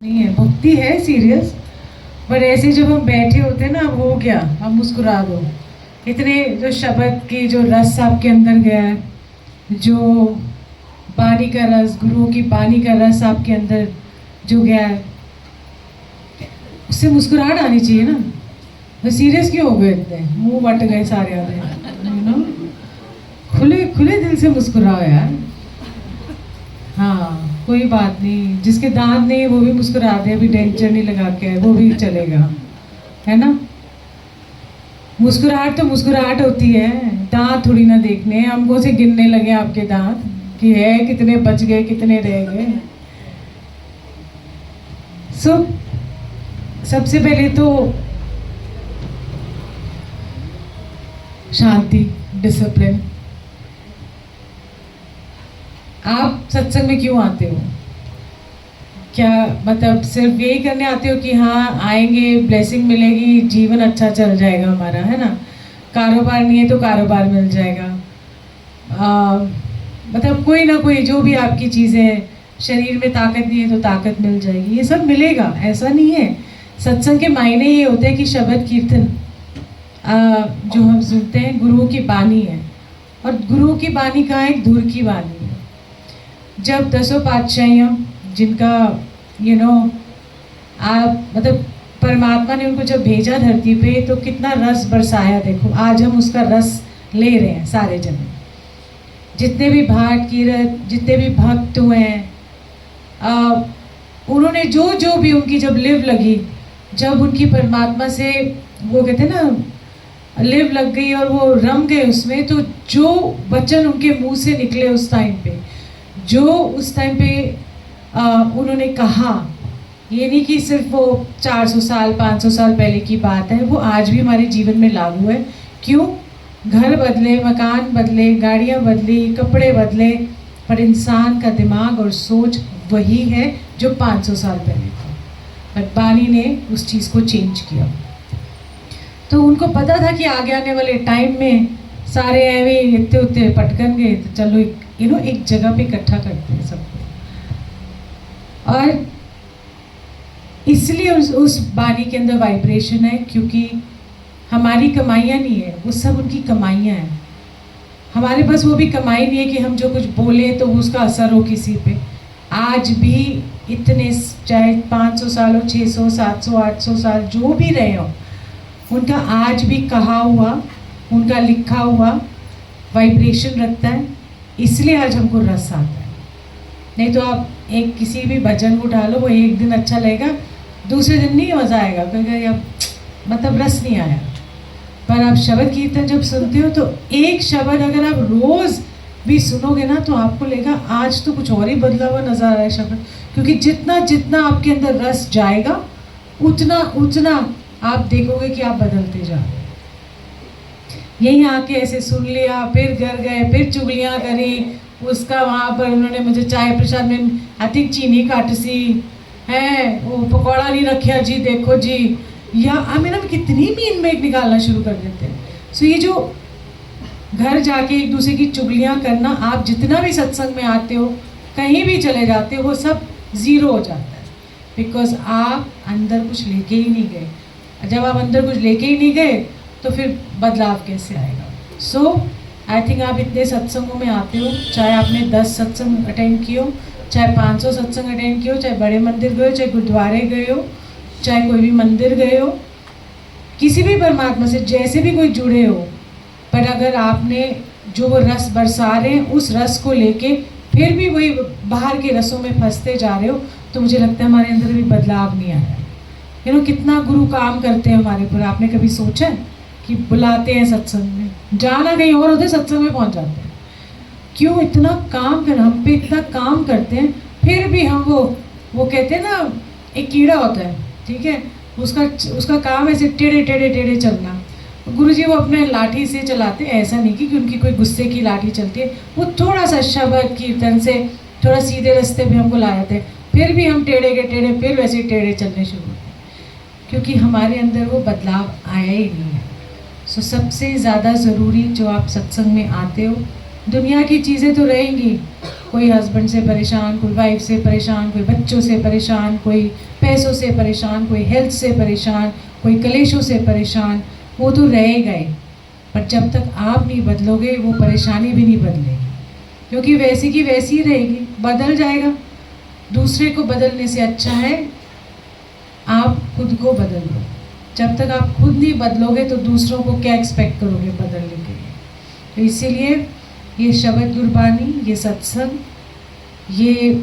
नहीं है, भक्ति है सीरियस। पर ऐसे जब हम बैठे होते हैं ना, अब हो गया, अब मुस्कुरा दो। इतने जो शब्द की जो रस आपके अंदर गया है, जो पानी का रस, गुरुओं की पानी का रस आपके अंदर जो गया है, उससे मुस्कुराहट आनी चाहिए ना। तो सीरियस क्यों हो गए इतने, मुंह बट गए सारे आधे, यू नो। खुले खुले दिल से मुस्कुराओ यार। हाँ, कोई बात नहीं, जिसके दांत नहीं वो भी मुस्कुरा दे, अभी डेंचर नहीं लगा के, वो भी चलेगा, है ना। मुस्कुराहट तो मुस्कुराहट होती है, दांत थोड़ी ना देखने। हमको से गिनने लगे आपके दांत कि है कितने बच गए, कितने रह गए। सबसे पहले तो शांति, डिसिप्लिन। आप सत्संग में क्यों आते हो? क्या मतलब सिर्फ यही करने आते हो कि हाँ आएंगे, ब्लेसिंग मिलेगी, जीवन अच्छा चल जाएगा हमारा, है ना। कारोबार नहीं है तो कारोबार मिल जाएगा। मतलब कोई ना कोई जो भी आपकी चीज़ें, शरीर में ताकत नहीं है तो ताकत मिल जाएगी, ये सब मिलेगा, ऐसा नहीं है। सत्संग के मायने ये होते हैं कि शब्द कीर्तन जो हम सुनते हैं, गुरुओं की बानी है। और गुरुओं की बानी कहाँ है? दूर की बानी है। जब दसों पातशाहियाँ, जिनका आप मतलब परमात्मा ने उनको जब भेजा धरती पे तो कितना रस बरसाया। देखो आज हम उसका रस ले रहे हैं सारे जन, जितने भी भाट कीरत, जितने भी भक्त हुए हैं, उन्होंने जो जो भी उनकी जब लिव लगी, जब उनकी परमात्मा से वो कहते हैं ना, लिव लग गई और वो रम गए उसमें, तो जो वचन उनके मुंह से निकले उस टाइम पे, जो उस टाइम पे उन्होंने कहा, ये नहीं कि सिर्फ वो 400 साल 500 साल पहले की बात है, वो आज भी हमारे जीवन में लागू है। क्यों? घर बदले, मकान बदले, गाड़ियाँ बदली, कपड़े बदले, पर इंसान का दिमाग और सोच वही है जो 500 साल पहले था। पर बानी ने उस चीज़ को चेंज किया। तो उनको पता था कि आगे आने वाले टाइम में सारे ऐवे इतने उतने पटकन गए, तो चलो एक जगह पे इकट्ठा करते हैं सबको। और इसलिए उस बानी के अंदर वाइब्रेशन है, क्योंकि हमारी कमाइयाँ नहीं है, वो सब उनकी कमाइयाँ हैं। हमारे पास वो भी कमाई नहीं है कि हम जो कुछ बोले तो उसका असर हो किसी पे। आज भी इतने, चाहे 500 साल हो, 600, 700, 800 साल जो भी रहे हो, उनका आज भी कहा हुआ, उनका लिखा हुआ वाइब्रेशन रखता है। इसलिए आज हमको रस आता है। नहीं तो आप एक किसी भी भजन को डालो, वो एक दिन अच्छा लगेगा, दूसरे दिन नहीं मज़ा आएगा, क्योंकि अब मतलब रस नहीं आया। पर आप शब्द कीर्तन जब सुनते हो, तो एक शब्द अगर आप रोज़ भी सुनोगे ना, तो आपको लगेगा आज तो कुछ और ही बदला हुआ नज़र आ रहा है शब्द। क्योंकि जितना जितना आपके अंदर रस जाएगा, उतना उतना आप देखोगे कि आप बदलते जा रहे हो। यहीं आके ऐसे सुन लिया, फिर घर गए, फिर चुगलियाँ करी, उसका वहाँ पर उन्होंने मुझे चाय प्रसाद में अधिक चीनी काट सी है, वो पकौड़ा नहीं रखा जी, देखो जी, या मेरा कितनी मीन मेट निकालना शुरू कर देते हैं। सो ये जो घर जाके एक दूसरे की चुगलियाँ करना, आप जितना भी सत्संग में आते हो, कहीं भी चले जाते हो, वो सब ज़ीरो हो जाता है। बिकॉज आप अंदर कुछ लेके ही नहीं गए। जब आप अंदर कुछ लेके ही नहीं गए तो फिर बदलाव कैसे आएगा? सो आई थिंक आप इतने सत्संगों में आते हो, चाहे आपने 10 सत्संग अटेंड किए हो, चाहे 500 सत्संग अटेंड किए हो, चाहे बड़े मंदिर गए हो, चाहे गुरुद्वारे गए हो, चाहे कोई भी मंदिर गए हो, किसी भी परमात्मा से जैसे भी कोई जुड़े हो, पर अगर आपने जो वो रस बरसा रहे हैं, उस रस को लेके फिर भी वही बाहर के रसों में फंसते जा रहे हो, तो मुझे लगता है हमारे अंदर भी बदलाव नहीं आया। कितना गुरु काम करते हैं हमारे ऊपर। आपने कभी सोचा है कि बुलाते हैं सत्संग में, जाना कहीं और होते, सत्संग में पहुंच जाते हैं। क्यों? इतना काम कर, हम पे इतना काम करते हैं, फिर भी हम वो कहते हैं ना, एक कीड़ा होता है, ठीक है, उसका काम ऐसे टेढ़े टेढ़े टेढ़े चलना। गुरुजी वो अपने लाठी से चलाते, ऐसा नहीं कि उनकी कोई गुस्से की लाठी चलती है, वो थोड़ा सा शब्द कीर्तन से थोड़ा सीधे रास्ते पे हमको ला जाते हैं, फिर भी हम टेढ़े के टेढ़े फिर वैसे टेढ़े चलने शुरू होते हैं, क्योंकि हमारे अंदर वो बदलाव आया ही नहीं है। सो सबसे ज़्यादा ज़रूरी जो आप सत्संग में आते हो, दुनिया की चीज़ें तो रहेंगी, कोई हस्बैंड से परेशान, कोई वाइफ से परेशान, कोई बच्चों से परेशान, कोई पैसों से परेशान, कोई हेल्थ से परेशान, कोई कलेशों से परेशान, वो तो रहेगा ही। पर जब तक आप नहीं बदलोगे वो परेशानी भी नहीं बदलेगी, क्योंकि वैसी की वैसी ही रहेगी, बदल जाएगा। दूसरे को बदलने से अच्छा है आप खुद को बदल लो। जब तक आप खुद नहीं बदलोगे तो दूसरों को क्या एक्सपेक्ट करोगे बदलने के लिए। तो इसीलिए ये शब्द गुरबानी, ये सत्संग, ये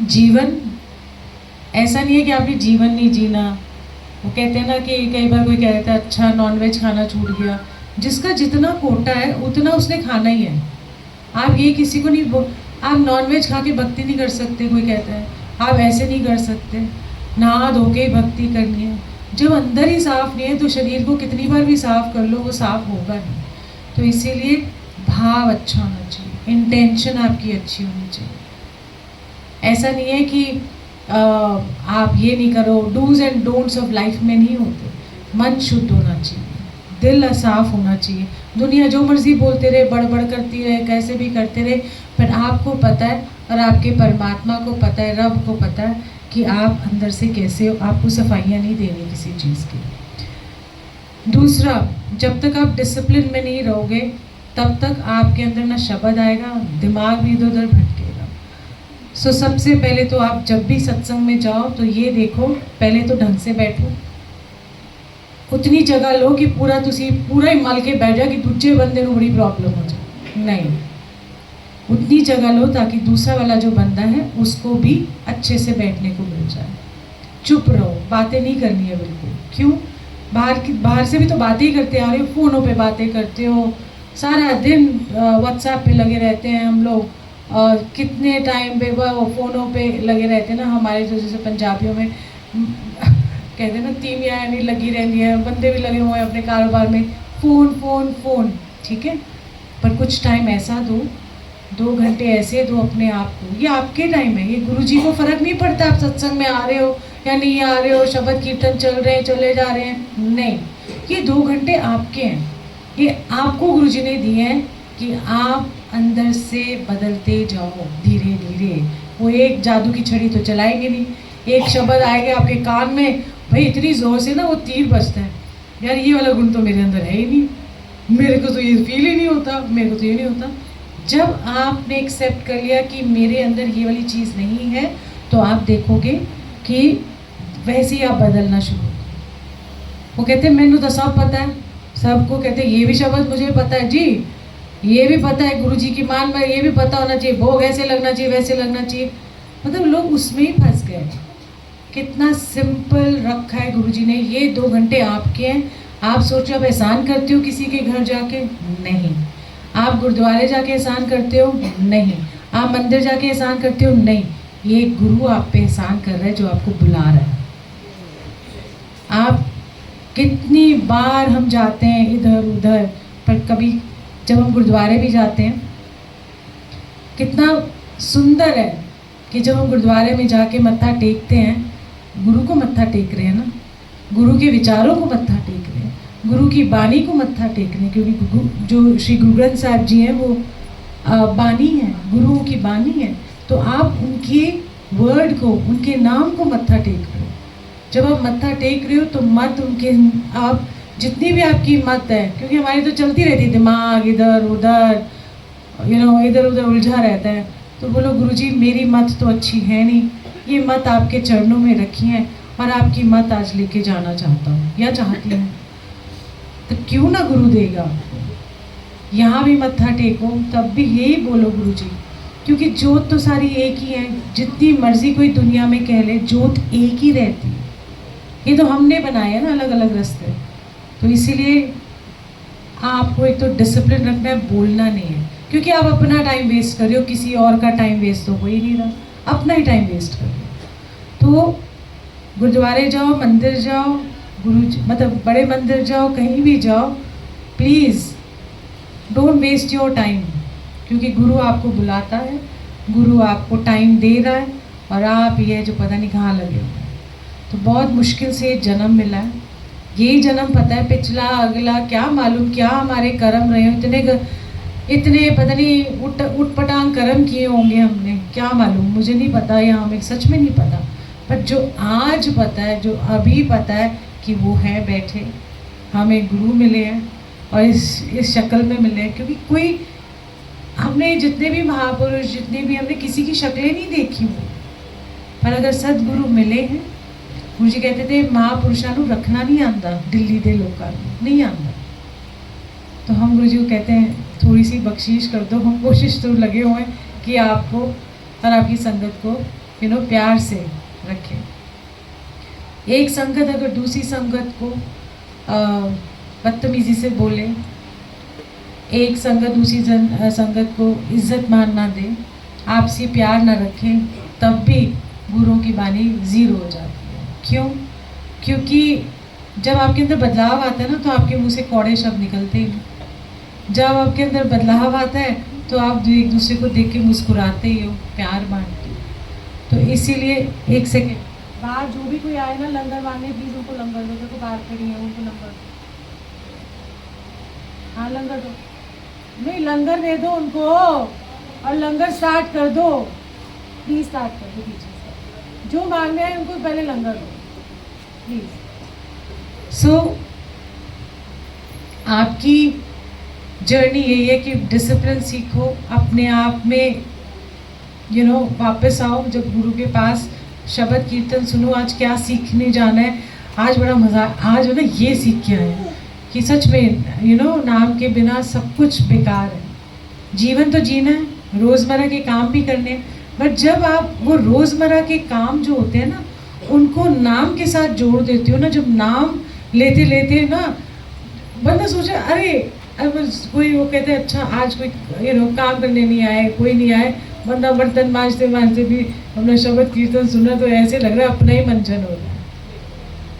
जीवन ऐसा नहीं है कि आपने जीवन नहीं जीना। वो कहते हैं ना कि कई बार कोई कहता है अच्छा नॉनवेज खाना छूट गया, जिसका जितना कोटा है उतना उसने खाना ही है। आप ये किसी को नहीं आप नॉनवेज खा के भक्ति नहीं कर सकते, कोई कहता है आप ऐसे नहीं कर सकते, नहा धो के भक्ति करनी है। जब अंदर ही साफ नहीं है तो शरीर को कितनी बार भी साफ कर लो वो साफ होगा नहीं। तो इसीलिए भाव अच्छा होना चाहिए, इंटेंशन आपकी अच्छी होनी चाहिए। ऐसा नहीं है कि आप ये नहीं करो, dos and don'ts of life में नहीं होते। मन शुद्ध होना चाहिए, दिल साफ होना चाहिए। दुनिया जो मर्जी बोलते रहे, बड़बड़ करती रहे, कैसे भी करते रहे, पर आपको पता है और आपके परमात्मा को पता है, रब को पता है कि आप अंदर से कैसे हो। आपको सफाइयाँ नहीं देनी किसी चीज़ की। दूसरा, जब तक आप डिसिप्लिन में नहीं रहोगे तब तक आपके अंदर ना शब्द आएगा, दिमाग भी इधर उधर भटकेगा। सो सबसे पहले तो आप जब भी सत्संग में जाओ तो ये देखो, पहले तो ढंग से बैठो, उतनी जगह लो कि पूरा ही मल के बैठ जाए कि दूसरे बंदे को बड़ी प्रॉब्लम हो जाए। नहीं, उतनी जगह लो ताकि दूसरा वाला जो बंदा है उसको भी अच्छे से बैठने को मिल जाए। चुप रहो, बातें नहीं करनी है बिल्कुल। क्यों? बाहर से भी तो बातें ही करते आ रहे हो, फ़ोनों पे बातें करते हो, सारा दिन व्हाट्सएप पे लगे रहते हैं हम लोग, कितने टाइम पे वो फ़ोनों पे लगे रहते हैं ना। हमारे जो जैसे पंजाबियों में कहते हैं ना, तीमियाँ नहीं लगी रहती है, बंदे भी लगे हुए हैं अपने कारोबार में, फ़ोन फ़ोन फ़ोन। ठीक है, पर कुछ टाइम ऐसा दो, 2 घंटे ऐसे दो अपने आप को। ये आपके टाइम है, ये गुरु जी को फ़र्क नहीं पड़ता आप सत्संग में आ रहे हो या नहीं आ रहे हो, शब्द कीर्तन चल रहे हैं चले जा रहे हैं, नहीं, ये 2 घंटे आपके हैं। ये आपको गुरु जी ने दिए हैं कि आप अंदर से बदलते जाओ धीरे धीरे। वो एक जादू की छड़ी तो चलाएंगे नहीं, एक शब्द आएगा आपके कान में, भाई इतनी ज़ोर से ना वो तीर बजता है, यार ये वाला गुण तो मेरे अंदर है ही नहीं, मेरे को तो ये फील ही नहीं होता, मेरे को तो ये नहीं होता। जब आपने एक्सेप्ट कर लिया कि मेरे अंदर ये वाली चीज़ नहीं है, तो आप देखोगे कि वैसे ही आप बदलना शुरू हो। वो कहते हैं मैंने तो सब पता है, सबको कहते हैं ये भी शब्द मुझे पता है जी, ये भी पता है गुरु जी की मान में, ये भी पता होना चाहिए, भोग ऐसे लगना चाहिए वैसे लगना चाहिए। मतलब लोग उसमें ही फंस गए। कितना सिंपल रखा है गुरु जी ने, ये 2 घंटे आपके हैं। आप सोचो आप एहसान करते हो किसी के घर जाके? नहीं। आप गुरुद्वारे जाके एहसान करते हो? नहीं। आप मंदिर जाके एहसान करते हो? नहीं। ये गुरु आप पे एहसान कर रहा है जो आपको बुला रहा है। आप कितनी बार हम जाते हैं इधर उधर, पर कभी जब हम गुरुद्वारे भी जाते हैं, कितना सुंदर है कि जब हम गुरुद्वारे में जाके मत्था टेकते हैं, गुरु को मत्था टेक रहे हैं ना, गुरु के विचारों को मत्था टेक रहे हैं, गुरु की बानी को मत्था टेक रहे हैं, क्योंकि जो श्री गुरु ग्रंथ साहिब जी हैं वो बानी है, गुरुओं की बानी है। तो आप उनके वर्ड को, उनके नाम को मत्था टेक रहे हो। जब आप मत्था टेक रहे हो तो मत उनके, आप जितनी भी आपकी मत है, क्योंकि हमारी तो चलती रहती है दिमाग इधर उधर, इधर उधर उलझा रहता है, तो बोलो गुरुजी मेरी मत तो अच्छी है नहीं, ये मत आपके चरणों में रखी है और आपकी मत आज लेके जाना चाहता हूँ या चाहती हूँ। तो क्यों ना गुरु देगा आपको। यहाँ भी मत्था टेको तब भी यही बोलो गुरुजी, क्योंकि जोत तो सारी एक ही है। जितनी मर्जी कोई दुनिया में कह ले, जोत एक ही रहती है। ये तो हमने बनाए हैं ना अलग अलग रास्ते। तो इसीलिए आपको एक तो डिसिप्लिन रखना है, बोलना नहीं है, क्योंकि आप अपना टाइम वेस्ट कर रहे हो, किसी और का टाइम वेस्ट तो हो ही नहीं रहा, अपना ही टाइम वेस्ट कर रहे हो। तो गुरुद्वारे जाओ, मंदिर जाओ, मतलब बड़े मंदिर जाओ, कहीं भी जाओ, please don't waste your time, क्योंकि गुरु आपको बुलाता है, गुरु आपको टाइम दे रहा है और आप ये जो पता नहीं कहाँ लगे हुए हैं। तो बहुत मुश्किल से जन्म मिला है, यही जन्म पता है, पिछला अगला क्या मालूम क्या हमारे कर्म रहे हो। इतने इतने पता नहीं उठ पटांग कर्म किए होंगे हमने, क्या मालूम, मुझे नहीं पता या हमें सच में नहीं पता। पर जो आज पता है, जो अभी पता है कि वो है बैठे, हमें गुरु मिले हैं और इस शक्ल में मिले हैं। क्योंकि कोई हमने जितने भी महापुरुष, जितने भी हमने किसी की शक्लें नहीं देखी हुई, पर अगर सदगुरु मिले हैं, मुझे कहते थे महापुरुषों को रखना नहीं आता, दिल्ली के लोगों नहीं आता। तो हम गुरु जी को कहते हैं थोड़ी सी बख्शीश कर दो, हम कोशिश तो लगे हुए हैं कि आपको और आपकी संगत को प्यार से रखें। एक संगत अगर दूसरी संगत को बदतमीजी से बोले, एक संगत दूसरी संगत को इज्जत मान ना दे, आपसे प्यार ना रखें, तब भी गुरुओं की वाणी ज़ीरो हो जाती है। क्यों? क्योंकि जब आपके अंदर बदलाव आता है ना, तो आपके मुंह से कौड़े शब्द निकलते ही। जब आपके अंदर बदलाव आता है तो आप एक दूसरे को देख के मुस्कुराते ही हो, प्यार बांटते हो। तो इसीलिए एक सेकेंड, बाहर जो भी कोई आए ना लंगर मांगने, प्लीज़ उनको लंगर दो। देखो बाहर खड़ी है, उनको लंगर दो। हाँ लंगर दो, नहीं लंगर दे दो उनको और लंगर स्टार्ट कर दो, प्लीज़ स्टार्ट कर दो पीछे से। जो मांगने हैं उनको पहले लंगर दो प्लीज़। सो आपकी जर्नी यही है कि डिसिप्लिन सीखो, अपने आप में वापस आओ। जब गुरु के पास शब्द कीर्तन सुनो, आज क्या सीखने जाना है, आज बड़ा मज़ा, आज ना ये सीख के आए कि सच में नाम के बिना सब कुछ बेकार है। जीवन तो जीना है, रोज़मर्रा के काम भी करने हैं, बट जब आप वो रोज़मर्रा के काम जो होते हैं ना, उनको नाम के साथ जोड़ देते हो ना, जब नाम लेते लेते ना बंदा सोचे अरे कोई वो कहते हैं अच्छा आज कोई काम करने नहीं आए, कोई नहीं आए, बंदा बर्तन मांजते मांजते भी हमने शब्द कीर्तन सुना तो ऐसे लग रहा है अपना ही मंचन हो रहा है।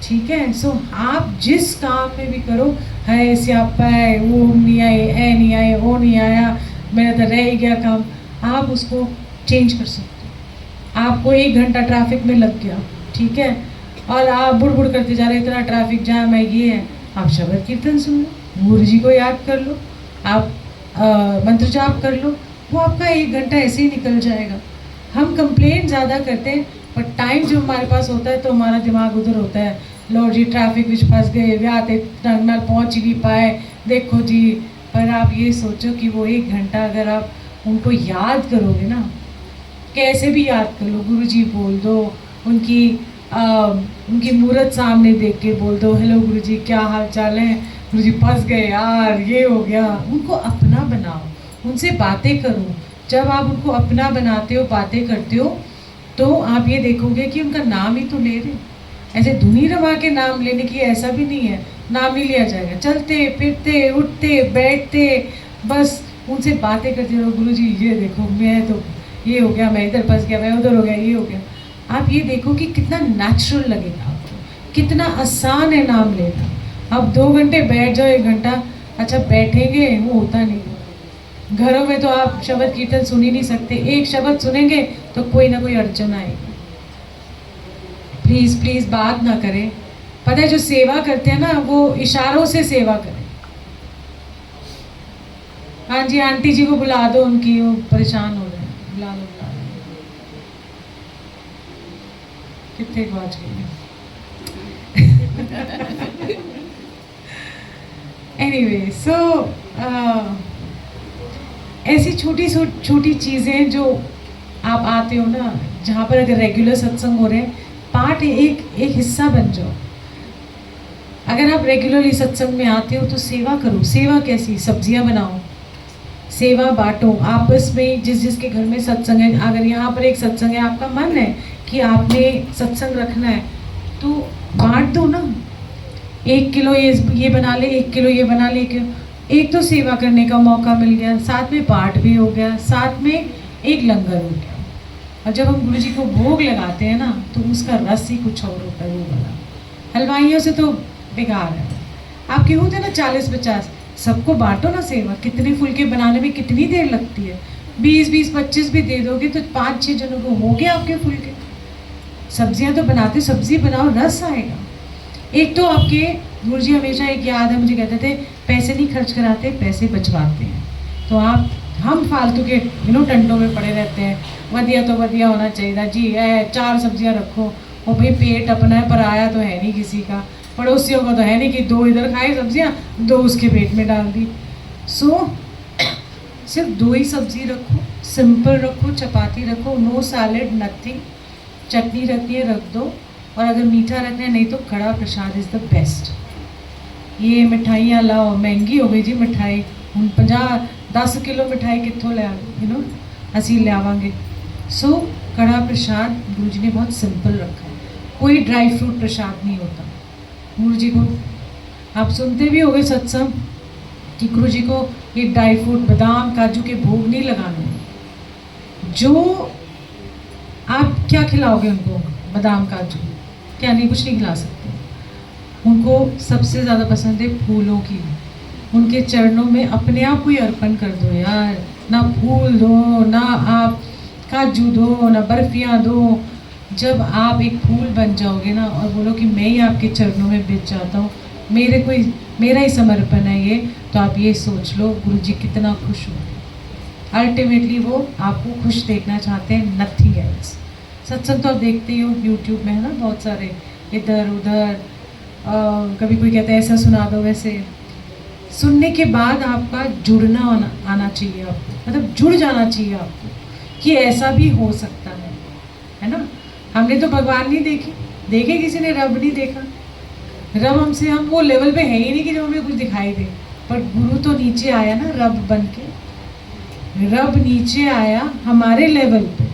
ठीक है, सो आप जिस काम में भी करो, है स्यापा है, वो नहीं आए, ए नहीं आए, वो नहीं आया, मेरा तो रह ही गया काम, आप उसको चेंज कर सकते हो। आपको 1 घंटा ट्रैफिक में लग गया, ठीक है, और आप बुड़ बुड़ करते जा रहे, इतना ट्रैफिक जाम है, ये है, आप शब्द कीर्तन सुन लो, गुरु जी को याद कर लो, आप मंत्र जाप कर लो, वो आपका 1 घंटा ऐसे ही निकल जाएगा। हम कंप्लेंट ज़्यादा करते हैं, पर टाइम जो हमारे पास होता है तो हमारा दिमाग उधर होता है, लो जी ट्रैफिक में फंस गए, ब्याह ढंग नाल पहुँच ही नहीं पाए, देखो जी। पर आप ये सोचो कि वो 1 घंटा अगर आप उनको याद करोगे ना, कैसे भी याद कर लो, गुरु जी बोल दो, उनकी मूर्त सामने देख के बोल दो, हेलो गुरु जी क्या हाल चाल है, गुरु जी फंस गए यार, ये हो गया। उनको अपना बनाओ, उनसे बातें करो। जब आप उनको अपना बनाते हो, बातें करते हो, तो आप ये देखोगे कि उनका नाम ही तो ले रहे। ऐसे धुनी रवा के नाम लेने की ऐसा भी नहीं है, नाम नहीं लिया जाएगा। चलते फिरते उठते बैठते बस उनसे बातें करते रहो, गुरु जी ये देखो मैं तो ये हो गया, मैं इधर फंस गया, मैं उधर हो गया, ये हो गया। आप ये देखो कि कितना नेचुरल लगेगा आपको, कितना आसान है नाम लेना। अब 2 घंटे बैठ जाओ, 1 घंटा, अच्छा बैठेंगे वो होता नहीं। घरों में तो आप शब्द कीर्तन सुन ही नहीं सकते, एक शब्द सुनेंगे तो कोई ना कोई अड़चन आएगी। प्लीज़ प्लीज़ बात ना करें। पता है जो सेवा करते हैं ना, वो इशारों से सेवा करें। हाँ जी आंटी जी को बुला दो, उनकी वो परेशान हो रहे हैं, बुला लो बुला लो। कितने पहुँच गए। एनीवे सो ऐसी छोटी छोटी चीज़ें जो आप आते हो ना, जहाँ पर अगर रेगुलर सत्संग हो रहे हैं, पार्ट एक हिस्सा बन जाओ। अगर आप रेगुलरली सत्संग में आते हो तो सेवा करो। सेवा कैसी? सब्जियां बनाओ, सेवा बांटो आपस में। जिसके घर में सत्संग है, अगर यहाँ पर एक सत्संग है, आपका मन है कि आपने सत्संग रखना है, तो बांट दो ना। 1 किलो ये बना ले, 1 किलो ये बना ले, एक तो सेवा करने का मौका मिल गया, साथ में पाठ भी हो गया, साथ में एक लंगर हो गया। और जब हम गुरु जी को भोग लगाते हैं ना, तो उसका रस ही कुछ और होता है। वो वाला हलवाइयों से तो बेकार है। आपके होते ना 40-50, सबको बांटो ना सेवा। कितने फुलके बनाने में कितनी देर लगती है? 20-20, 25 भी दे दोगे तो 5-6 जनों को हो गया आपके फुलके। सब्जियां तो बनाते, सब्जी बनाओ, रस आएगा। एक तो आपके गुरु जी हमेशा एक याद है मुझे, कहते थे पैसे नहीं खर्च कराते, पैसे बचवाते हैं। तो आप हम फालतू के टंटों में पड़े रहते हैं, वधिया तो वधिया होना चाहिए जी, 4 सब्जियां रखो, वो भाई पेट अपना है, पर आया तो है नहीं किसी का, पड़ोसियों का तो है नहीं कि 2 इधर खाए सब्जियां, 2 उसके पेट में डाल दी। सो सिर्फ 2 ही सब्जी रखो, सिंपल रखो, चपाती रखो, नो सैलेड नथिंग, चटनी रखनी है रख दो, और अगर मीठा रखना है नहीं तो कड़ा प्रसाद इज़ द बेस्ट। ये मिठाइयाँ लाओ, महंगी हो गई जी मिठाई, हम 10 किलो मिठाई कितों ले असी लियावांगे। सो कड़ा प्रसाद गुरु जी ने बहुत सिंपल रखा है, कोई ड्राई फ्रूट प्रसाद नहीं होता गुरु जी को। आप सुनते भी होंगे सत्संग कि गुरु जी को ये ड्राई फ्रूट बादाम काजू के भोग नहीं लगाने। जो आप क्या खिलाओगे उनको, बादाम काजू क्या नहीं, कुछ नहीं खिला सकते। उनको सबसे ज़्यादा पसंद है फूलों की, उनके चरणों में अपने आप को ही अर्पण कर दो यार, ना फूल दो, ना आप काजू दो, ना बर्फियाँ दो। जब आप एक फूल बन जाओगे ना और बोलो कि मैं ही आपके चरणों में बिछ जाता हूँ, मेरा ही समर्पण है ये, तो आप ये सोच लो गुरु जी कितना खुश हो। अल्टीमेटली वो आपको खुश देखना चाहते हैं, नथिंग एल्स। सत्संग तो आप देखते ही हो यूट्यूब में, है ना, बहुत सारे इधर उधर, कभी कोई कहता है ऐसा सुना दो वैसे। सुनने के बाद आपका जुड़ना आना चाहिए आपको, मतलब जुड़ जाना चाहिए आपको कि ऐसा भी हो सकता है ना। हमने तो भगवान नहीं देखे किसी ने रब नहीं देखा, रब हमसे, हम वो लेवल पे है ही नहीं कि जब हमें कुछ दिखाई दे। पर गुरु तो नीचे आया ना रब बन के, रब नीचे आया हमारे लेवल पे,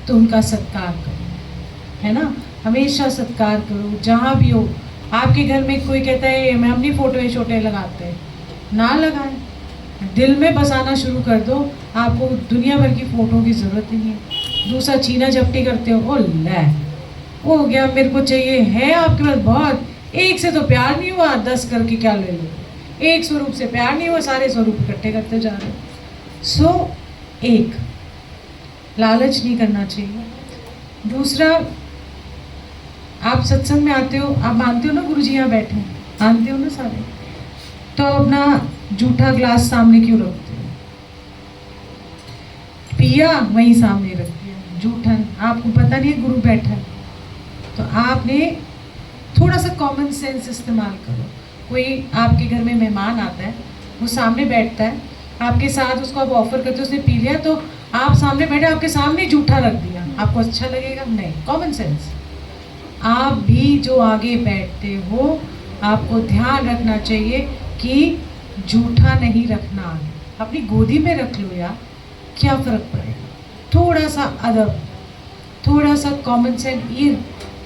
तो उनका सत्कार करो, है ना, हमेशा सत्कार करो जहाँ भी हो। आपके घर में कोई कहता है मैं अपनी फ़ोटो छोटे लगाते हैं, ना लगाएं, दिल में बसाना शुरू कर दो, आपको दुनिया भर की फ़ोटो की ज़रूरत नहीं है। दूसरा छीना झपटी करते हो, ओ ले हो गया मेरे को चाहिए, है आपके पास बहुत, एक से तो प्यार नहीं हुआ, 10 करके क्या ले लो, एक स्वरूप से प्यार नहीं हुआ, सारे स्वरूप इकट्ठे करते जा रहे हो। सो एक लालच नहीं करना चाहिए। दूसरा, आप सत्संग में आते हो, आप मानते हो ना गुरु जी यहाँ बैठे हैं, मानते हो ना सारे, तो अपना जूठा ग्लास सामने क्यों रखते हो? पिया वहीं सामने रख दिया, जूठन, आपको पता नहीं है गुरु बैठा है। तो आपने थोड़ा सा कॉमन सेंस इस्तेमाल करो। कोई आपके घर में मेहमान आता है, वो सामने बैठता है, आपके साथ उसको आप ऑफर करते हो, उसने पी लिया, तो आप सामने बैठे, आपके सामने जूठा रख दिया, आपको अच्छा लगेगा? नहीं, कॉमन सेंस। आप भी जो आगे बैठते हो, आपको ध्यान रखना चाहिए कि जूठा नहीं रखना आगे, अपनी गोदी में रख लो यार, क्या फ़र्क पड़ेगा। थोड़ा सा अदब, थोड़ा सा कॉमन सेंस, ये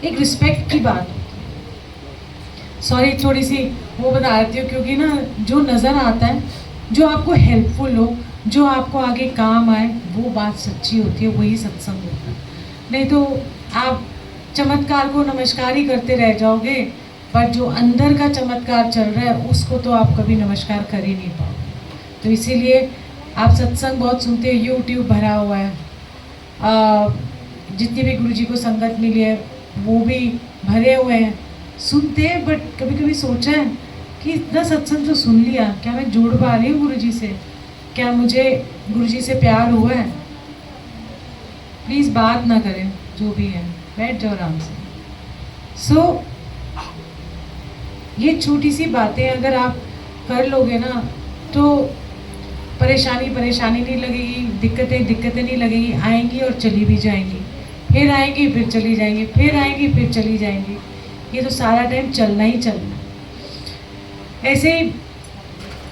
एक रिस्पेक्ट की बात होती है। सॉरी, थोड़ी सी वो बता देती हूँ, क्योंकि ना जो नज़र आता है, जो आपको हेल्पफुल हो, जो आपको आगे काम आए, वो बात सच्ची होती है, वही सत्संग होता है। नहीं तो आप चमत्कार को नमस्कार ही करते रह जाओगे, पर जो अंदर का चमत्कार चल रहा है उसको तो आप कभी नमस्कार कर ही नहीं पाओगे। तो इसीलिए आप सत्संग बहुत सुनते हो, यूट्यूब भरा हुआ है, जितनी भी गुरुजी को संगत मिली है वो भी भरे हुए हैं, सुनते हैं, बट कभी कभी सोचा है कि इतना सत्संग तो सुन लिया, क्या मैं जुड़ पा रही हूँ गुरुजी से, क्या मुझे गुरुजी से प्यार हुआ है? प्लीज़ बात ना करें, जो भी है बैठ जाओ आराम से। सो ये छोटी सी बातें अगर आप कर लोगे ना, तो परेशानी नहीं लगेगी, दिक्कतें नहीं लगेगी, आएंगी और चली भी जाएंगी, फिर आएंगी फिर चली जाएंगी, फिर आएंगी फिर चली जाएंगी। ये तो सारा टाइम चलना ही चलना। ऐसे ही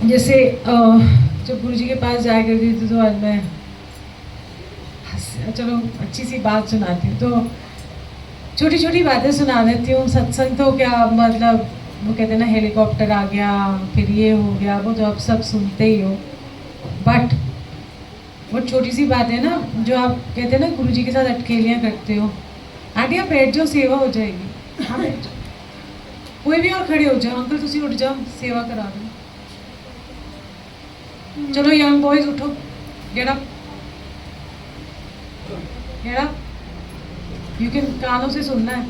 जैसे जब गुरुजी के पास जाया करती थी, तो आज मैं चलो अच्छी सी बात सुनाती हूँ, तो छोटी छोटी बातें सुना देती हूँ। सत्संग तो क्या मतलब, वो कहते हैं ना हेलीकॉप्टर आ गया, फिर ये हो गया, वो तो आप सब सुनते ही हो, बट वो छोटी सी बात है ना, जो आप कहते हैं ना गुरुजी के साथ अटकेलियाँ करते हो, आंटी आप बैठ जाओ, सेवा हो जाएगी, हाँ बैठ जाओ, कोई भी और खड़े हो जाओ, अंकल तुसी उठ जाओ, सेवा करा दो, चलो यंग बॉयज उठो, गेट अप, यू कैन, कानों से सुनना है।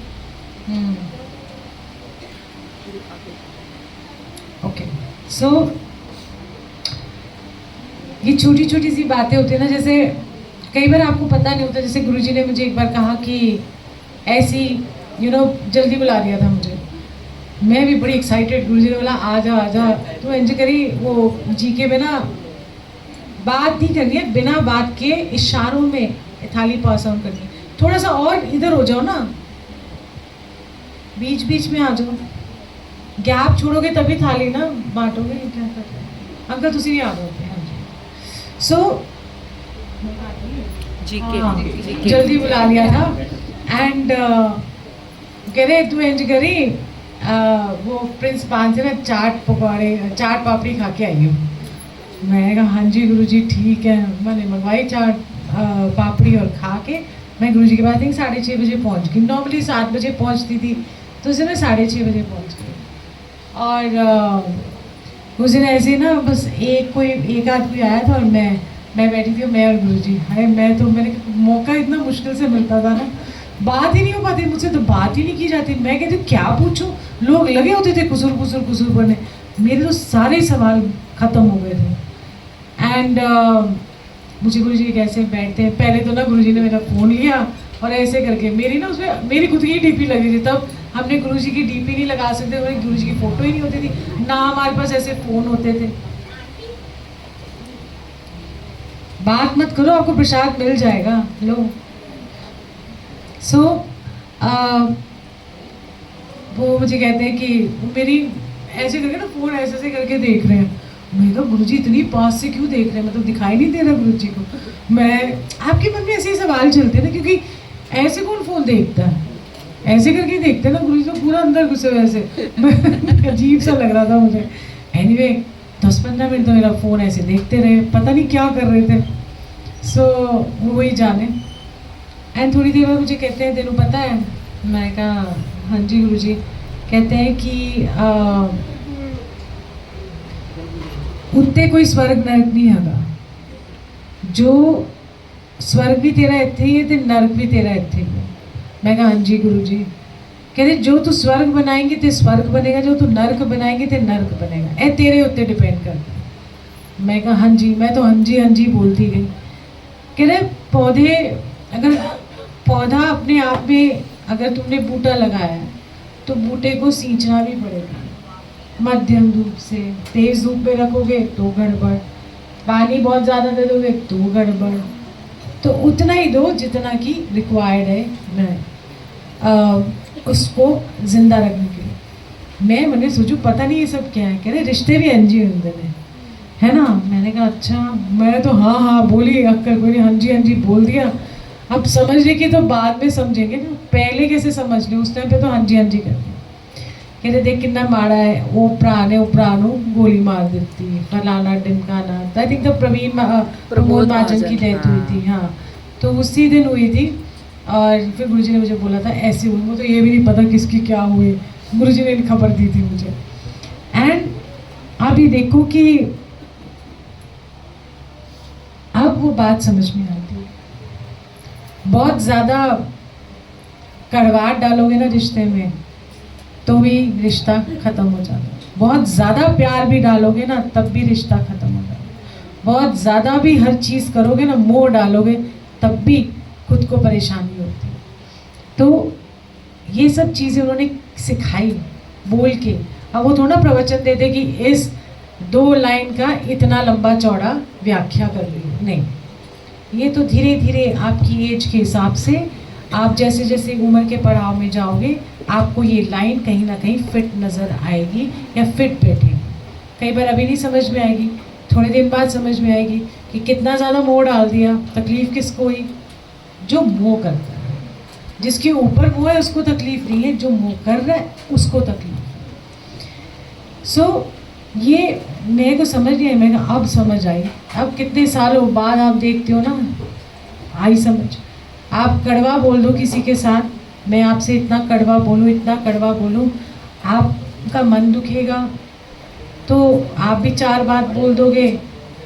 ओके, सो ये छोटी छोटी सी बातें होती है ना, जैसे कई बार आपको पता नहीं होता, जैसे गुरुजी ने मुझे एक बार कहा कि ऐसी जल्दी बुला दिया था मुझे, मैं भी बड़ी एक्साइटेड, गुरुजी ने बोला आ जा तो एंज करी वो जीके में ना बात नहीं करनी है, बिना बात के इशारों में थाली पास ऑन करनी है, थोड़ा सा और इधर हो जाओ ना, बीच बीच में आ जाओ, गैप छोड़ोगे तभी थाली ना बांटोगे, क्या करते हैं अंकल तुसी भी आ जाते हैं। सो जल्दी बुला लिया था एंड कह रहे तू इंज करी वो प्रिंस पान से ना चाट पापड़ी खा के आई हूँ। मैंने कहा हाँ जी गुरुजी ठीक है, मैंने मंगवाई चाट पापड़ी और खा के मैं गुरुजी के पास 6:30 बजे पहुँच गई। नॉर्मली 7 बजे पहुँचती थी, तो उसे मैं 6:30 बजे पहुँच गई। और उस दिन ऐसे ना बस एक आध कोई आया था और मैं बैठी थी, मैं और गुरुजी। हाय मेरे मौका इतना मुश्किल से मिलता था ना, बात ही नहीं हो पाती मुझसे, तो बात ही नहीं की जाती। मैं कहती क्या पूछूं, लोग लगे होते थे कुसुर पढ़ने, मेरे तो सारे सवाल ख़त्म हो गए थे। एंड मुझे गुरुजी कैसे बैठते हैं, पहले तो ना गुरुजी ने मेरा फ़ोन लिया और ऐसे करके उसमें मेरी खुद की डीपी लगी थी। तब हमने गुरुजी की डीपी नहीं लगा सकते, गुरुजी की फ़ोटो ही नहीं होती थी ना, हमारे पास ऐसे फ़ोन होते थे। बात मत करो, आपको प्रसाद मिल जाएगा, लो। सो वो मुझे कहते हैं कि मेरी ऐसे करके ना फ़ोन ऐसे करके देख रहे हैं। मैं कहा गुरुजी इतनी पास से क्यों देख रहे हैं, मतलब दिखाई नहीं दे रहा गुरुजी को। मैं आपके मन में ऐसे ही सवाल चलते हैं ना, क्योंकि ऐसे कौन फ़ोन देखता है, ऐसे करके देखते हैं ना, गुरुजी तो पूरा अंदर घुसे वैसे अजीब सा लग रहा था मुझे। एनीवे 10-15 मिनट तो मेरा फ़ोन ऐसे देखते रहे, पता नहीं क्या कर रहे थे। सो वही जाने। एंड थोड़ी देर बाद मुझे कहते हैं तेनू पता है, मैं कहा हाँ जी गुरुजी। कहते हैं कि उत्ते कोई स्वर्ग नरक नहीं हैगा, जो स्वर्ग भी तेरा इत्थे ही है ते नरक भी तेरा इत्थे ही है। मैं कहा हाँ जी गुरुजी। कहते जो तू स्वर्ग बनाएंगे तो स्वर्ग बनेगा, जो तू नरक बनाएंगे तो नरक बनेगा, ए तेरे उत्ते डिपेंड करता है। मैं कहा हाँ जी, मैं तो हाँ जी बोलती गई। कह रहे पौधे, अगर पौधा अपने आप में अगर तुमने बूटा लगाया है तो बूटे को सींचना भी पड़ेगा, मध्यम धूप से। तेज धूप में रखोगे तो गड़बड़, पानी बहुत ज़्यादा दे दोगे तो गड़बड़। तो उतना ही दो जितना कि रिक्वायर्ड है उसको ज़िंदा रखने के लिए। मैंने सोचू पता नहीं ये सब क्या है। कह रहे रिश्ते भी एनजी होते हैं, है ना। मैंने कहा अच्छा। मैं तो हाँ बोली, अक्कर बोली हाँ जी बोल दिया। अब समझने की तो बाद में समझेंगे ना, पहले कैसे समझ लें, उस टाइम पे तो हाँ जी करते हैं। कह रहे देख कितना माड़ा है, वो प्राणों गोली मार देती है, फलाना ढिमकाना। आई थिंक तो प्रमोद महाजन की डेथ हुई थी, हाँ तो उसी दिन हुई थी। और फिर गुरुजी ने मुझे बोला था ऐसे हुई, वो तो ये भी नहीं पता किसकी क्या हुई, गुरुजी ने खबर दी थी मुझे। एंड आप ये देखो कि अब वो बात समझ में आती है। बहुत ज़्यादा कड़वाहट डालोगे ना रिश्ते में तो भी रिश्ता ख़त्म हो जाता है। बहुत ज़्यादा प्यार भी डालोगे ना तब भी रिश्ता ख़त्म हो जाता है। बहुत ज़्यादा भी हर चीज़ करोगे ना, मोह डालोगे तब भी खुद को परेशानी होती है। तो ये सब चीज़ें उन्होंने सिखाई बोल के। अब वो थोड़ा प्रवचन देते कि इस 2 लाइन का इतना लंबा चौड़ा व्याख्या कर रही है, नहीं। ये तो धीरे धीरे आपकी एज के हिसाब से, आप जैसे जैसे उम्र के पड़ाव में जाओगे आपको ये लाइन कहीं ना कहीं फिट नज़र आएगी या फिट बैठेगी। कई बार अभी नहीं समझ में आएगी, थोड़े दिन बाद समझ में आएगी कि कितना ज़्यादा मोह डाल दिया। तकलीफ़ किसको हुई? जो मोह करता है। जिसके ऊपर मोह है उसको तकलीफ़ नहीं है, जो मोह कर रहा है उसको तकलीफ। सो ये मेरे को समझ नहीं आई। मैं अब समझ आई। अब कितने सालों बाद आप देखते हो ना, आई समझ। आप कड़वा बोल दो किसी के साथ, मैं आपसे इतना कड़वा बोलूँ, आपका मन दुखेगा तो आप भी 4 बात बोल दोगे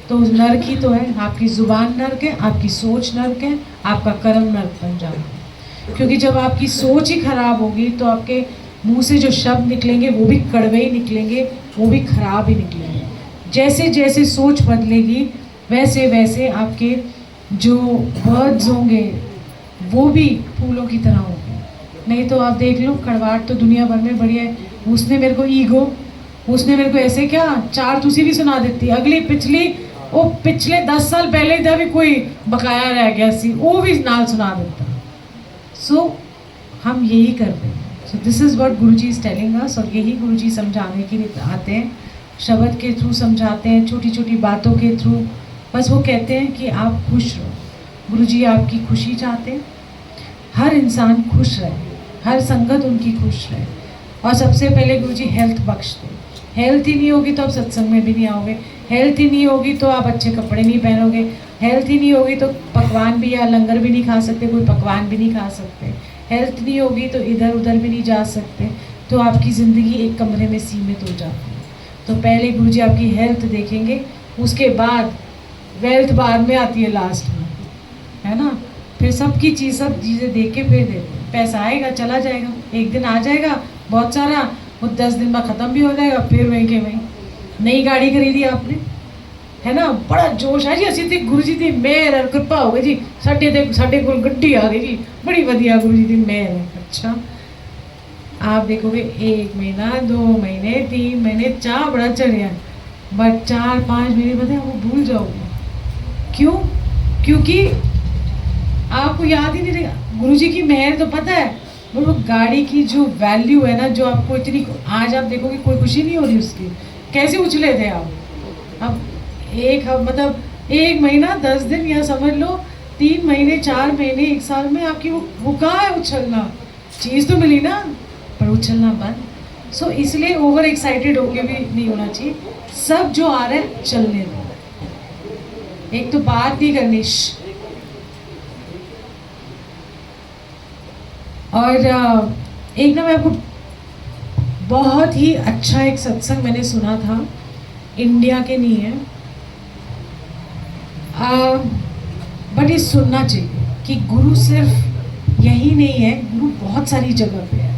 तो नर्क ही तो है। आपकी ज़ुबान नर्क है, आपकी सोच नर्क है, आपका कर्म नर्क बन जाएगा। क्योंकि जब आपकी सोच ही खराब होगी तो आपके मुंह से जो शब्द निकलेंगे वो भी कड़वे ही निकलेंगे, वो भी खराब ही निकलेंगे। जैसे जैसे सोच बदलेगी वैसे वैसे आपके जो वर्ड्स होंगे वो भी फूलों की तरह होंगे। नहीं तो आप देख लो, खड़वाट तो दुनिया भर में बढ़िया है। उसने मेरे को ईगो, उसने मेरे को ऐसे क्या चार तुसी भी सुना देती, अगली पिछली वो पिछले 10 साल पहले का भी कोई बकाया रह गया सी वो भी नाल सुना देता। सो हम यही करते हैं। So this is what Guruji is telling us, और यही गुरुजी समझाने के लिए आते हैं, शब्द के थ्रू समझाते हैं, छोटी छोटी बातों के थ्रू। बस वो कहते हैं कि आप खुश रहो। गुरुजी आपकी खुशी चाहते हैं, हर इंसान खुश रहे, हर संगत उनकी खुश रहे। और सबसे पहले गुरुजी हेल्थ बख्शते। हेल्थ ही नहीं होगी तो आप सत्संग में भी नहीं आओगे, हेल्थ ही नहीं होगी तो आप अच्छे कपड़े नहीं पहनोगे, हेल्थ ही नहीं होगी तो पकवान भी या लंगर भी नहीं खा सकते, कोई पकवान भी नहीं खा सकते, हेल्थ नहीं होगी तो इधर उधर भी नहीं जा सकते। तो आपकी ज़िंदगी एक कमरे में सीमित हो जाती है। तो पहले गुरुजी आपकी हेल्थ देखेंगे, उसके बाद वेल्थ बाद में आती है लास्ट में, है ना। फिर सब चीज़ें देख के फिर देते हैं। पैसा आएगा चला जाएगा, एक दिन आ जाएगा बहुत सारा, वो 10 दिन में ख़त्म भी हो जाएगा, फिर वहीं के वहीं। नई गाड़ी खरीदी आपने, है ना, बड़ा जोश है जी, असी तो गुरु जी की मेहर और कृपा हो गई जी, साढ़े को गड्डी आ गई जी, बड़ी वधिया गुरु जी की मेहर है। अच्छा, आप देखोगे 1 महीना 2 महीने 3 महीने चाह बड़ा चढ़िया, बट 4-5 महीने बाद वो भूल जाओगे। क्यों? क्योंकि आपको याद ही नहीं रहेगा। गुरु जी की मेहर तो पता है, वो गाड़ी की जो वैल्यू है ना, जो आपको इतनी, आज आप देखोगे कोई खुशी नहीं हो रही उसकी, कैसे उछले थे आप। अब मतलब 1 महीना 10 दिन या समझ लो 3 महीने 4 महीने 1 साल में आपकी वो कहाँ है उछलना। चीज़ तो मिली ना, पर उछलना बंद। सो इसलिए ओवर एक्साइटेड होके भी नहीं होना चाहिए, सब जो आ रहा है चलने दो। एक तो बात नहीं करनी। और एक ना मैं आपको बहुत ही अच्छा एक सत्संग मैंने सुना था, इंडिया के नहीं है, बट ये सुनना चाहिए कि गुरु सिर्फ यही नहीं है, गुरु बहुत सारी जगह पे है।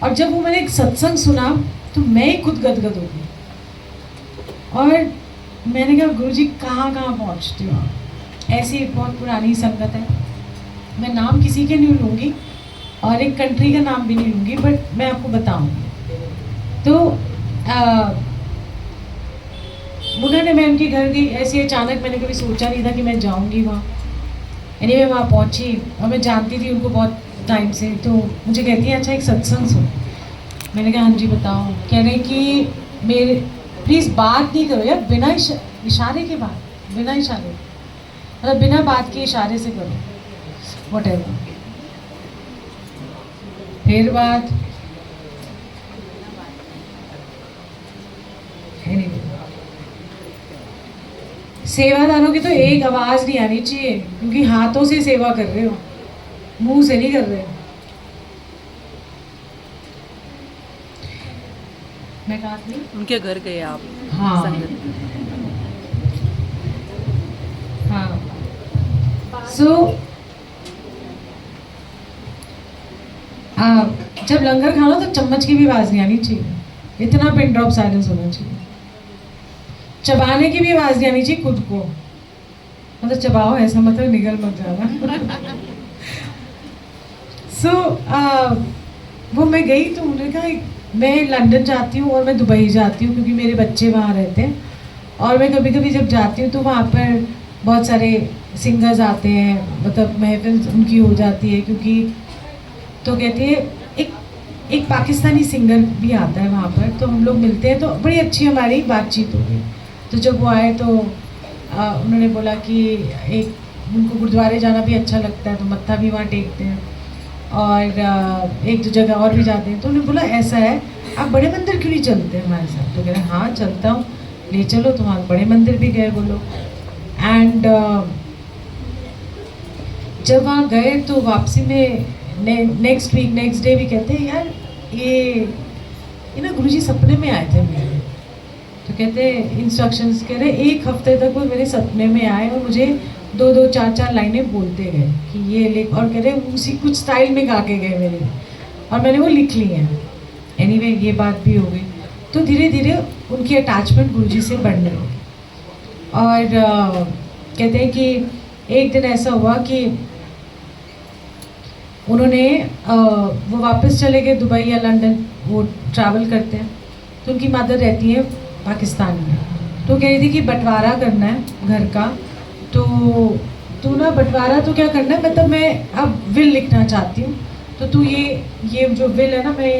और जब वो मैंने एक सत्संग सुना तो मैं ही खुद गदगद हो गई, और मैंने कहा गुरु जी कहाँ कहाँ पहुँचते हो आप। ऐसी एक बहुत पुरानी संगत है, मैं नाम किसी के नहीं लूँगी और एक कंट्री का नाम भी नहीं लूँगी, बट मैं आपको बताऊँगी। तो उन्होंने, मैं उनके घर गई ऐसे अचानक, मैंने कभी सोचा नहीं था कि मैं जाऊँगी वहाँ। एनीवे वहाँ पहुँची और मैं जानती थी उनको बहुत टाइम से, तो मुझे कहती है अच्छा एक सत्संग सुन। मैंने कहा हाँ जी बताओ। कह रहे कि मेरे प्लीज़ बात नहीं करो यार, बिना इशारे के बात, बिना इशारे, मतलब बिना बात के इशारे से करो, व्हाटएवर। फिर बात सेवादारों की तो एक आवाज़ नहीं आनी चाहिए, क्योंकि हाथों से सेवा कर रहे हो, मुंह से नहीं कर रहे हो। मैं कहा थी उनके घर गए आप? हाँ हाँ। जब लंगर खाना तो चम्मच की भी आवाज़ नहीं आनी चाहिए, इतना पिन ड्रॉप साइलेंस होना चाहिए। चबाने की भी आवाज़ नहीं आनी चाहिए खुद को, मतलब चबाओ ऐसा मतलब निगल मत जाना। वो मैं गई तो उन्होंने कहा मैं लंदन जाती हूँ और मैं दुबई जाती हूँ, क्योंकि मेरे बच्चे वहाँ रहते हैं, और मैं कभी कभी जब जाती हूँ तो वहाँ पर बहुत सारे सिंगर्स आते हैं, मतलब महफिल उनकी हो जाती है, क्योंकि तो कहती है एक पाकिस्तानी सिंगर भी आता है वहाँ पर, तो हम लोग मिलते हैं, तो बड़ी अच्छी हमारी बातचीत हो गई। तो जब वो आए तो उन्होंने बोला कि एक उनको गुरुद्वारे जाना भी अच्छा लगता है, तो मत्था भी वहाँ टेकते हैं, और एक दो जगह और भी जाते हैं। तो उन्होंने बोला ऐसा है आप बड़े मंदिर क्यों नहीं चलते हमारे साथ। तो कह रहे हाँ चलता हूँ, ले चलो। तो वहाँ बड़े मंदिर भी गए वो लोग, एंड जब वहाँ गए तो वापसी में नेक्स्ट डे भी कहते हैं यार ये ना गुरुजी सपने में आए थे मेरे। तो कहते इंस्ट्रक्शंस कह रहे 1 हफ्ते तक वो मेरे सपने में आए और मुझे 2-2 4-4 लाइनें बोलते गए कि ये लिख, और कह रहे उसी कुछ स्टाइल में गा के गए मेरे, और मैंने वो लिख ली हैं। एनीवे ये बात भी हो गई। तो धीरे धीरे उनकी अटैचमेंट गुरुजी से बढ़ने लगी। और कहते हैं कि एक दिन ऐसा हुआ कि उन्होंने वो वापस चले गए दुबई या लंदन, वो ट्रैवल करते हैं, तो उनकी मदर रहती है पाकिस्तान में। तो कह रही थी कि बंटवारा करना है घर का, तो ना बंटवारा तो क्या करना है, मतलब मैं अब विल लिखना चाहती हूँ, तो तू ये जो विल है ना, मैं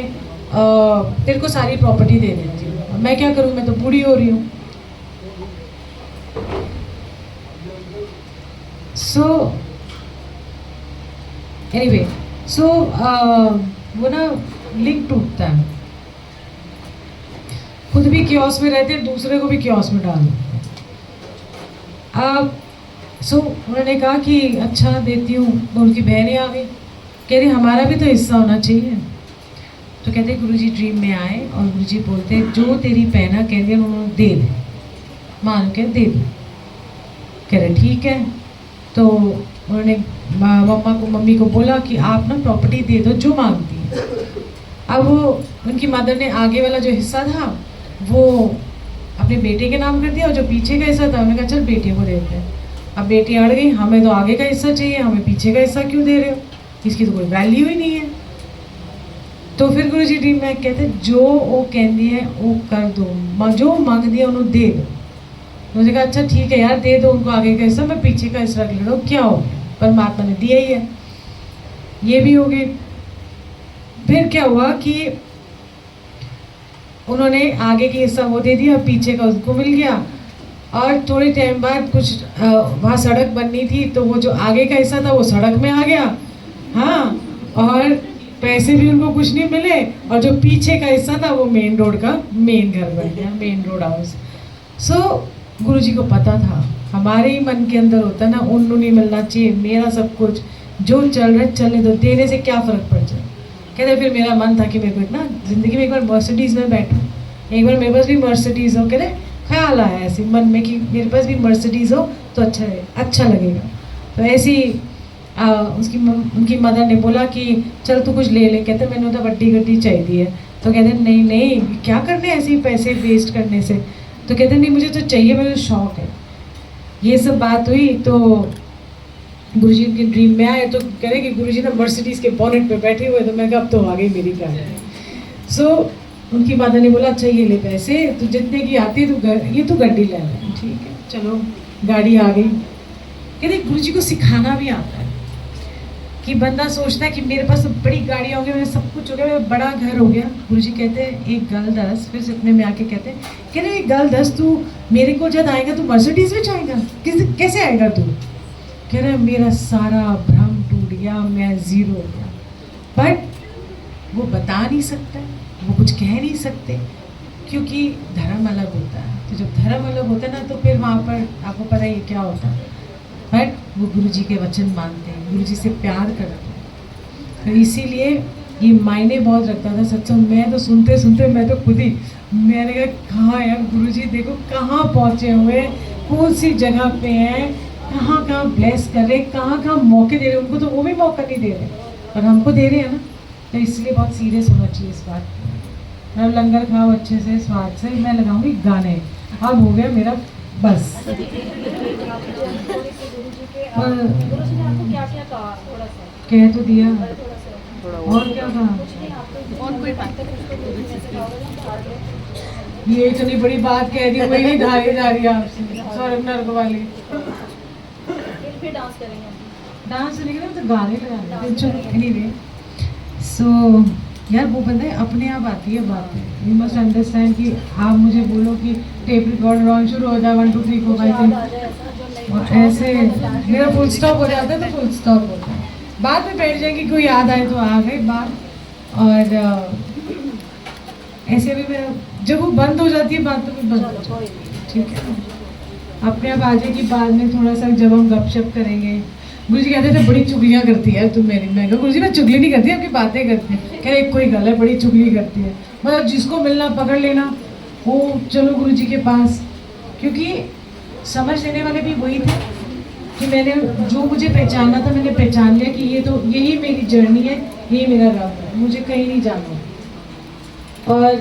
तेरे को सारी प्रॉपर्टी दे देती हूँ। मैं क्या करूँ, मैं तो बूढ़ी हो रही हूँ। सो एनीवे, सो वो ना लिंक टूटता है, खुद भी क्योस में रहते हैं, दूसरे को भी क्योस में डाल देते हैं। अब सो उन्होंने कहा कि अच्छा देती हूँ, तो उनकी बहनें आ गई, कह रही हमारा भी तो हिस्सा होना चाहिए। तो कहते गुरुजी ड्रीम में आए और गुरुजी बोलते जो तेरी बहना कहती है उन्होंने दे दे, मान के दे दे। कह रहे ठीक है। तो उन्होंने मम्मी को बोला कि आप ना प्रॉपर्टी दे दो जो मांगती है। अब वो उनकी मदर ने आगे वाला जो हिस्सा था वो अपने बेटे के नाम कर दिया, और जो पीछे का हिस्सा था उन्होंने कहा चल बेटे को देते हैं। अब बेटी अड़ गई, हमें तो आगे का हिस्सा चाहिए, हमें पीछे का हिस्सा क्यों दे रहे हो, इसकी तो कोई वैल्यू ही नहीं है। तो फिर गुरुजी ड्रीम में कहते जो वो कहती है वो कर दो, जो मांग दिया उन्होंने दे दो। मुझे कहा अच्छा ठीक है यार दे दो उनको आगे का हिस्सा, मैं पीछे का हिस्सा रख ले रहा हूँ, क्या हो गया, परमात्मा ने दिया ही है। ये भी हो गई। फिर क्या हुआ कि उन्होंने आगे के हिस्सा वो दे दिया, पीछे का उसको मिल गया। और थोड़े टाइम बाद कुछ वहाँ सड़क बननी थी, तो वो जो आगे का हिस्सा था वो सड़क में आ गया, हाँ, और पैसे भी उनको कुछ नहीं मिले, और जो पीछे का हिस्सा था वो मेन रोड का मेन घर बन गया, मेन रोड हाउस। सो गुरुजी को पता था हमारे ही मन के अंदर होता ना, उन्नू नहीं मिलना चाहिए, मेरा सब कुछ जो चल रहा है चलने दो, देने से क्या फ़र्क पड़ जाए। कहते फिर मेरा मन था कि मेरे को इतना ज़िंदगी में एक बार मर्सिडीज़ में बैठूँ, एक बार मेरे पास भी मर्सिडीज़ हो। कहते ख्याल आया ऐसे मन में कि मेरे पास भी मर्सिडीज़ हो तो अच्छा लगेगा। तो ऐसी उनकी मदर ने बोला कि चल तू कुछ ले ले। कहते मैंने तो बड्डी गड्डी चाहिए। तो कहते नहीं नहीं क्या करने ऐसे ही पैसे वेस्ट करने से। तो कहते नहीं मुझे तो चाहिए, मुझे शौक है। ये सब बात हुई तो गुरुजी के ड्रीम में आए, तो कह रहे कि गुरुजी ना मर्सिडीज़ के बोनेट पे बैठे हुए। तो मैं कहा अब तो आ गई मेरी गाड़ी। सो उनकी मदर ने बोला अच्छा ये ले पैसे, तो जितने की आती है तो ये तो गड्डी ले लें। ठीक है चलो गाड़ी आ गई। कहते गुरुजी को सिखाना भी आता है कि बंदा सोचता है कि मेरे पास बड़ी गाड़ियाँ हो गई, मेरे सब कुछ हो गया, मेरा बड़ा घर हो गया। गुरुजी कहते हैं एक गल दस, फिर सपने में आके कहते हैं कह रहे एक गल दस, तू मेरे को जब आएगा तो मर्सिडीज़ में जाएगा, कैसे आएगा तू। कह रहे मेरा सारा भ्रम टूट गया, मैं ज़ीरो हो गया। बट वो बता नहीं सकता, वो कुछ कह नहीं सकते, क्योंकि धर्म अलग होता है। तो जब धर्म अलग होता है ना तो फिर वहाँ पर आपको पता है क्या होता है। बट वो गुरुजी के वचन मानते हैं, गुरुजी से प्यार करते हैं, तो इसीलिए ये मायने बहुत रखता था सत्संग। मैं तो सुनते सुनते मैं तो खुद ही मैंने कहा कहाँ यार गुरुजी देखो कहाँ पहुँचे हुए, कौन सी जगह पे हैं, कहाँ कहाँ ब्लेस कर रहे, कहाँ कहाँ मौके दे रहे। उनको तो वो भी मौका नहीं दे रहे और हमको दे रहे हैं ना। तो इसलिए बहुत सीरियस होना चाहिए इस बात पर। मैं लंगर खाओ अच्छे से स्वाद से। मैं लगाऊंगी गाने, अब हो गया मेरा बस। कह तो दिया और क्या कहा। ये इतनी बड़ी बात कह दी, वही नहीं धारी जा रही आपसे सौरभ नर्क वाली। डांस नहीं करें तो गाने लगाने। चलो एनीवे, सो यार वो बंदे अपने आप आती है बात है। यू मस्ट अंडरस्टैंड कि आप मुझे बोलो कि टेप रिकॉर्ड ऑन शुरू हो जाए 1 2 3 4 5 6 और ऐसे मेरा फुल स्टॉप हो जाता है तो फुल स्टॉप होता है। बाद में बैठ जाएगी, कोई याद आए तो आ गए बात। और ऐसे भी मेरा जब वो बंद हो जाती है बात तो फिर बंद हो जाती है। ठीक है अपने आप आ जाएगी। बाद में थोड़ा सा जब हम गपशप करेंगे, गुरुजी कहते थे बड़ी चुगलियाँ करती है तू मेरी। मैं कहा गुरुजी मैं चुगली नहीं करती, आपकी बातें करती है। कह रहे कोई गल है बड़ी चुगली करती है, मतलब जिसको मिलना पकड़ लेना वो चलो गुरुजी के पास। क्योंकि समझ लेने वाले भी वही थे कि मैंने जो मुझे पहचानना था मैंने पहचान लिया कि ये तो यही मेरी जर्नी है, यही मेरा राह है, मुझे कहीं नहीं जाना। और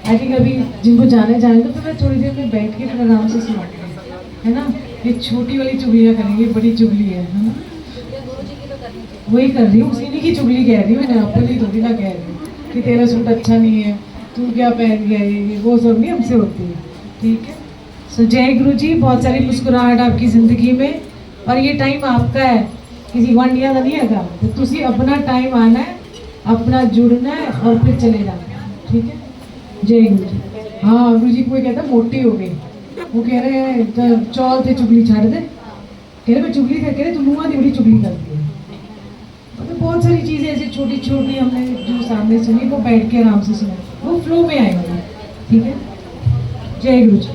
आई थिंक अभी जिनको जाने जाएंगे तो मैं थोड़ी देर में बैठ के फिर आराम से सुनाऊंगी, है ना। ये छोटी वाली चुगलियाँ करेंगे, बड़ी चुगली है ना। वही कर रही हूँ, उसी की चुगली कह रही हूँ मैं, अपनी थोड़ी ना कह रही हूँ कि तेरा सूट अच्छा नहीं है, तू क्या पहन गया, ये वो सब नहीं हमसे होती है, ठीक है। सो जय गुरु जी, बहुत सारी मुस्कुराहट आपकी ज़िंदगी में, और ये टाइम आपका है, किसी गुआंढिया का नहीं है। तो तुसी अपना टाइम आना है, अपना जुड़ना है और फिर चले जाना है, ठीक है। जय गुरु जी। हाँ गुरु जी कोई कहता मोटी हो गई, वो कह रहे हैं चौल थे चुगली छाड़ दे, कह रहे मैं चुगली कह रहे तू मुँह दी बड़ी चुगली करती है। मतलब बहुत सारी चीज़ें ऐसी छोटी छोटी हमने जो सामने सुनी वो बैठ के आराम से सुना, वो फ्लो में आएगा, ठीक है। जय गुरु जी।